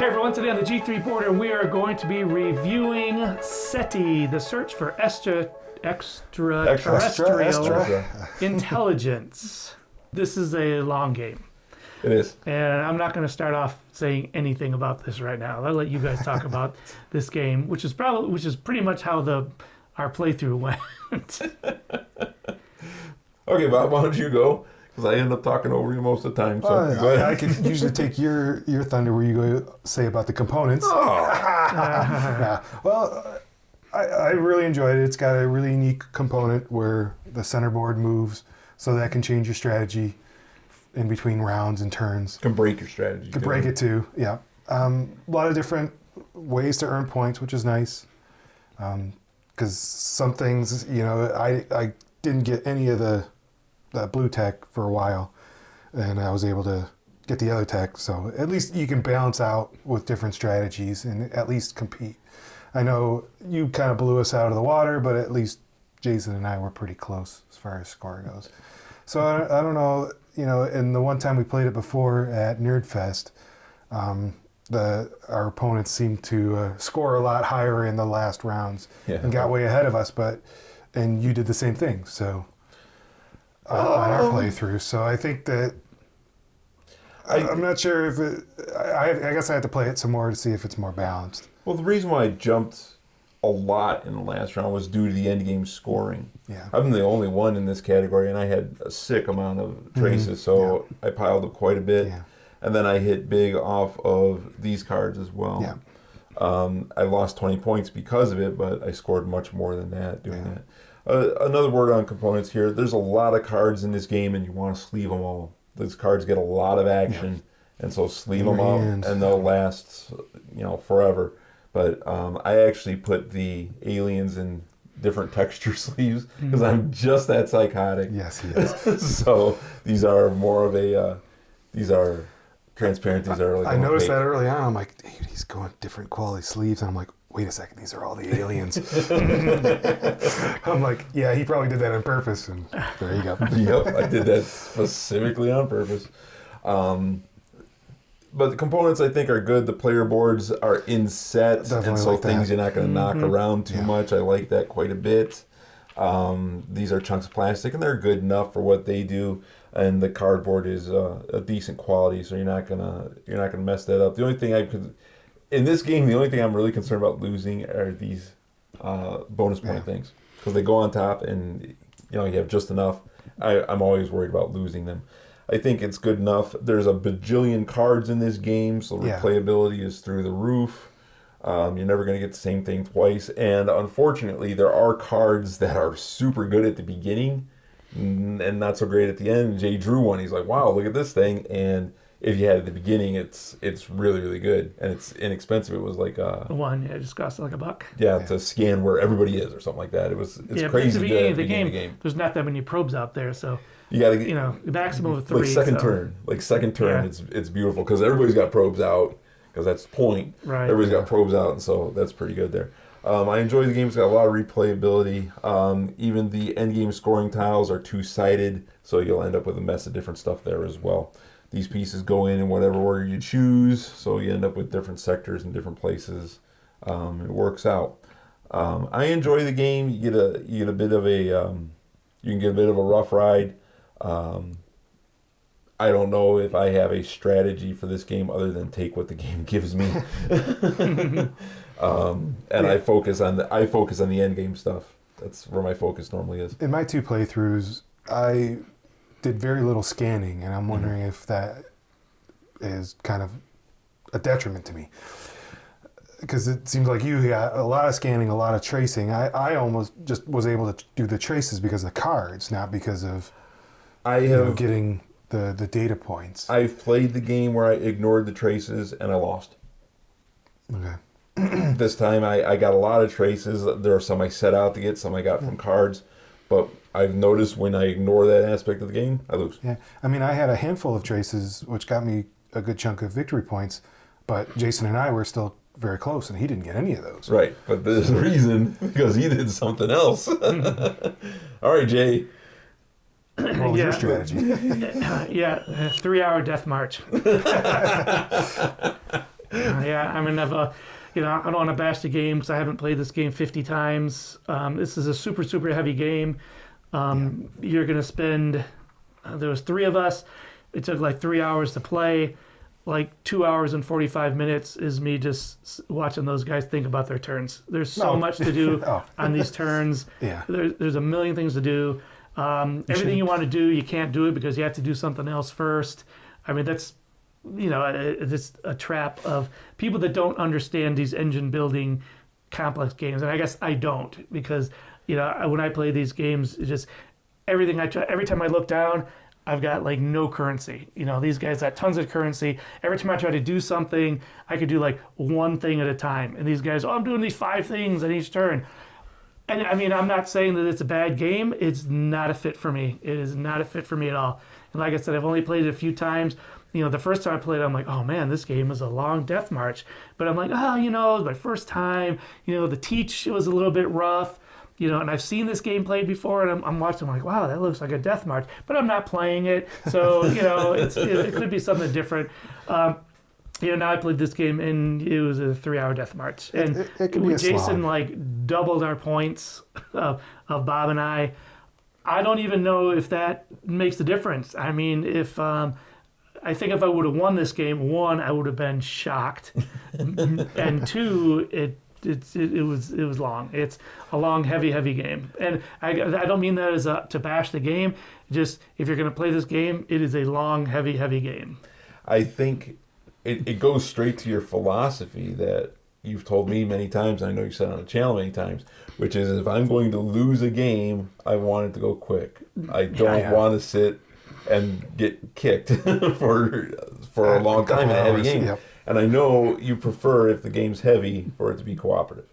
Hey everyone, today on the G3 Border we are going to be reviewing SETI, the search for extraterrestrial intelligence. This is a long game. It is. And I'm not going to start off saying anything about this right now. I'll let you guys talk about this game, which is pretty much how our playthrough went. Okay, Bob, why don't you go? Because I end up talking over you most of the time. So go ahead. I could usually take your thunder where you go say about the components. Yeah. Well, I really enjoyed it. It's got a really unique component where the center board moves, so that can change your strategy in between rounds and turns. Can break your strategy. Can break it too, yeah. A lot of different ways to earn points, which is nice. Because some things, I didn't get any of the blue tech for a while, and I was able to get the other tech. So at least you can balance out with different strategies and at least compete. I know you kind of blew us out of the water, but at least Jason and I were pretty close as far as score goes. So I don't know, and the one time we played it before at Nerdfest, our opponents seemed to score a lot higher in the last rounds and got way ahead of us, and you did the same thing. So on our playthrough. So I think that I'm not sure if I guess I have to play it some more to see if it's more balanced. Well, the reason why I jumped a lot in the last round was due to the end game scoring. Yeah. I'm the only one in this category, and I had a sick amount of traces, so I piled up quite a bit. Yeah. And then I hit big off of these cards as well. Yeah. I lost 20 points because of it, but I scored much more than that doing that. Another word on components here. There's a lot of cards in this game, and you want to sleeve them all. These cards get a lot of action, and so sleeve them up, and they'll last, forever. But I actually put the aliens in different texture sleeves because I'm just that psychotic. Yes, he is. So these are more of these are transparent. These are like I noticed that early on. I'm like, dude, he's going different quality sleeves. And I'm like, wait a second, these are all the aliens. I'm like, yeah, he probably did that on purpose. And there you go. Yep, I did that specifically on purpose. But the components I think are good. The player boards are in set, and so like things you're not going to knock around too much. I like that quite a bit. These are chunks of plastic, and they're good enough for what they do. And the cardboard is a decent quality, so you're not gonna mess that up. The only thing in this game, the only thing I'm really concerned about losing are these bonus point things, because they go on top, and you have just enough. I'm always worried about losing them. I think it's good enough. There's a bajillion cards in this game, so replayability is through the roof. You're never going to get the same thing twice. And unfortunately, there are cards that are super good at the beginning and not so great at the end. Jay drew one. He's like, wow, look at this thing. And if you had it at the beginning, it's really, really good. And it's inexpensive. It was like one, it just cost like $1. Yeah, to scan where everybody is or something like that. It's crazy. But at the beginning of the game, there's not that many probes out there, so you got to the maximum of 3. Like second turn, it's beautiful because everybody's got probes out, because that's the point. Right. Everybody's got probes out, and so that's pretty good there. I enjoy the game. It's got a lot of replayability. Even the end game scoring tiles are two-sided, so you'll end up with a mess of different stuff there as well. These pieces go in whatever order you choose, so you end up with different sectors and different places. It works out. I enjoy the game. You get a bit of a rough ride. I don't know if I have a strategy for this game other than take what the game gives me. I focus on the end game stuff. That's where my focus normally is. In my 2 playthroughs, I did very little scanning, and I'm wondering if that is kind of a detriment to me. Because it seems like you got a lot of scanning, a lot of tracing. I almost just was able to do the traces because of the cards, not because of getting the data points. I've played the game where I ignored the traces and I lost. Okay. This time I got a lot of traces. There are some I set out to get, some I got from cards. But I've noticed when I ignore that aspect of the game, I lose. Yeah. I mean, I had a handful of traces, which got me a good chunk of victory points. But Jason and I were still very close, and he didn't get any of those. Right. But there's a reason, because he did something else. All right, Jay. What was your strategy? 3-hour death march. Yeah, I mean, I don't want to bash the game because I haven't played this game 50 times. This is a super, super heavy game. You're going to spend, there was 3 of us. It took like 3 hours to play. Like 2 hours and 45 minutes is me just watching those guys think about their turns. There's so much to do on these turns. Yeah. There's a million things to do. Everything you want to do, you can't do it because you have to do something else first. I mean, that's, it's a trap of people that don't understand these engine building complex games. And I guess I don't, because, when I play these games, it's just everything every time I look down, I've got like no currency. These guys got tons of currency. Every time I try to do something, I could do like one thing at a time. And these guys, I'm doing these 5 things on each turn. And I mean, I'm not saying that it's a bad game. It's not a fit for me. It is not a fit for me at all. And like I said, I've only played it a few times. The first time I played it, I'm like, oh man, this game is a long death march. But I'm like, it was my first time. The teach was a little bit rough. And I've seen this game played before, and I'm watching, I'm like, wow, that looks like a death march. But I'm not playing it. So, it could be something different. Now I played this game, and it was a 3-hour death march. And it could be a Jason, slog. doubled our points of Bob and I. I don't even know if that makes a difference. I mean, I think if I would have won this game, 1, I would have been shocked, and 2, it was long. It's a long, heavy game, and I don't mean that as to bash the game. Just if you're going to play this game, it is a long, heavy game. I think it goes straight to your philosophy that you've told me many times. I know you said on the channel many times, which is if I'm going to lose a game, I want it to go quick. I don't want to sit and get kicked for a long time in a heavy game. Yep. And I know you prefer, if the game's heavy, for it to be cooperative.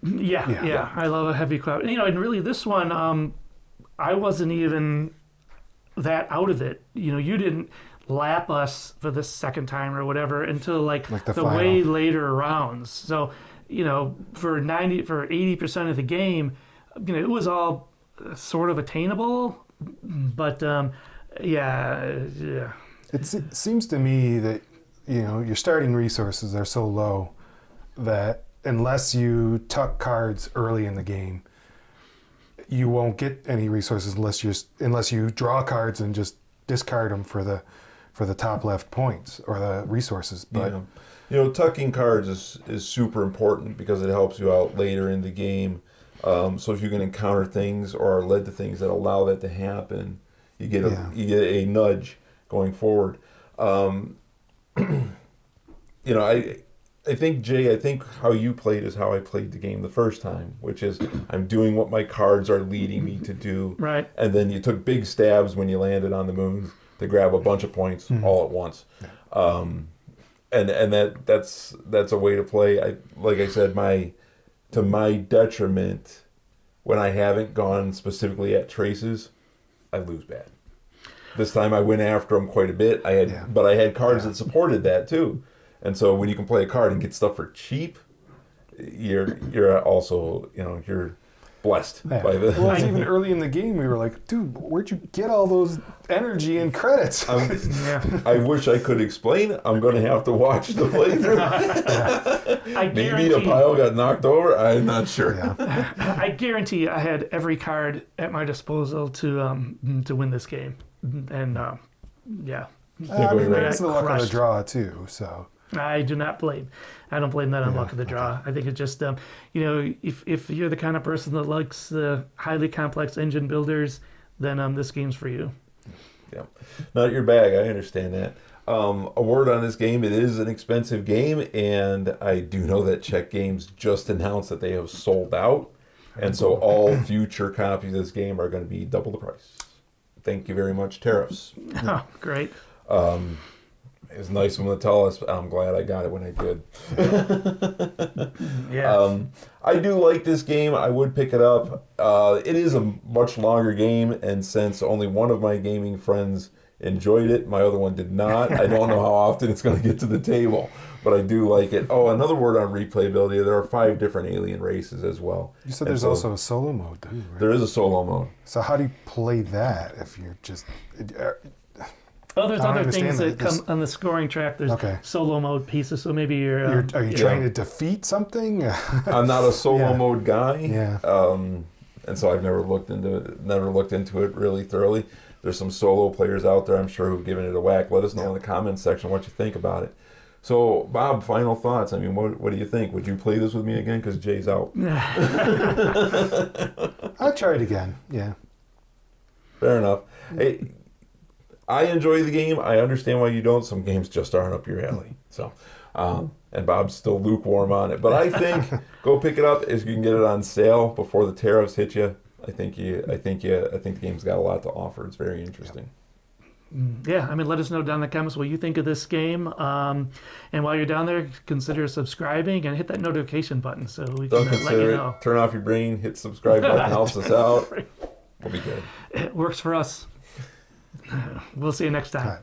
Yeah. I love a heavy cooperative. And really this one, I wasn't even that out of it. You didn't lap us for the second time or whatever until like the way later rounds. So, for 80% of the game, it was all sort of attainable, but yeah. It seems to me that your starting resources are so low that unless you tuck cards early in the game, you won't get any resources unless you draw cards and just discard them for the top left points or the resources. But tucking cards is super important because it helps you out later in the game. So if you can encounter things or are led to things that allow that to happen, you get a nudge going forward. I think, Jay, how you played is how I played the game the first time, which is I'm doing what my cards are leading me to do. Right. And then you took big stabs when you landed on the moon to grab a bunch of points all at once. And that's a way to play. Like I said, to my detriment, when I haven't gone specifically at traces, I lose bad. This time I went after them quite a bit. But I had cards that supported that too. And so when you can play a card and get stuff for cheap, you're also you're blessed by the. Well, even early in the game, we were like, dude, where'd you get all those energy and credits? I wish I could explain. I'm going to have to watch the playthrough. Maybe a pile got knocked over. I'm not sure. I guarantee I had every card at my disposal to win this game, and it's the luck of the draw too. So I do not blame. I don't blame that on luck of the draw. I think it's just if you're the kind of person that likes the highly complex engine builders, then this game's for you. Yeah, not your bag. I understand that. A word on this game: it is an expensive game, and I do know that Czech Games just announced that they have sold out, and so all future copies of this game are going to be double the price. Thank you very much, tariffs. Oh, great. It was nice of them to tell us. I'm glad I got it when I did. I do like this game. I would pick it up. It is a much longer game, and since only one of my gaming friends enjoyed it, my other one did not. I don't know how often it's going to get to the table, but I do like it. Oh, another word on replayability. There are 5 different alien races as well. You said there's also a solo mode, too, right? There is a solo mode. So how do you play that if you're just... Oh, there's I don't other things understand that come on the scoring track. There's Okay. solo mode pieces, so maybe you're Are you trying to defeat something? I'm not a solo Yeah. mode guy. Yeah. And so I've never looked into it really thoroughly. There's some solo players out there, I'm sure, who've given it a whack. Let us know in the comments section what you think about it. So, Bob, final thoughts. I mean, what do you think? Would you play this with me again? Because Jay's out. I'll try it again. Yeah. Fair enough. Hey, I enjoy the game. I understand why you don't. Some games just aren't up your alley. So, and Bob's still lukewarm on it. But I think go pick it up as you can get it on sale before the tariffs hit you. I think the game's got a lot to offer. It's very interesting. Yeah, I mean, let us know down in the comments what you think of this game. And while you're down there, consider subscribing and hit that notification button so we can Don't let consider you it. know. Turn off your brain. Hit subscribe button. Helps us out. We'll be good. It works for us. We'll see you next time. All right.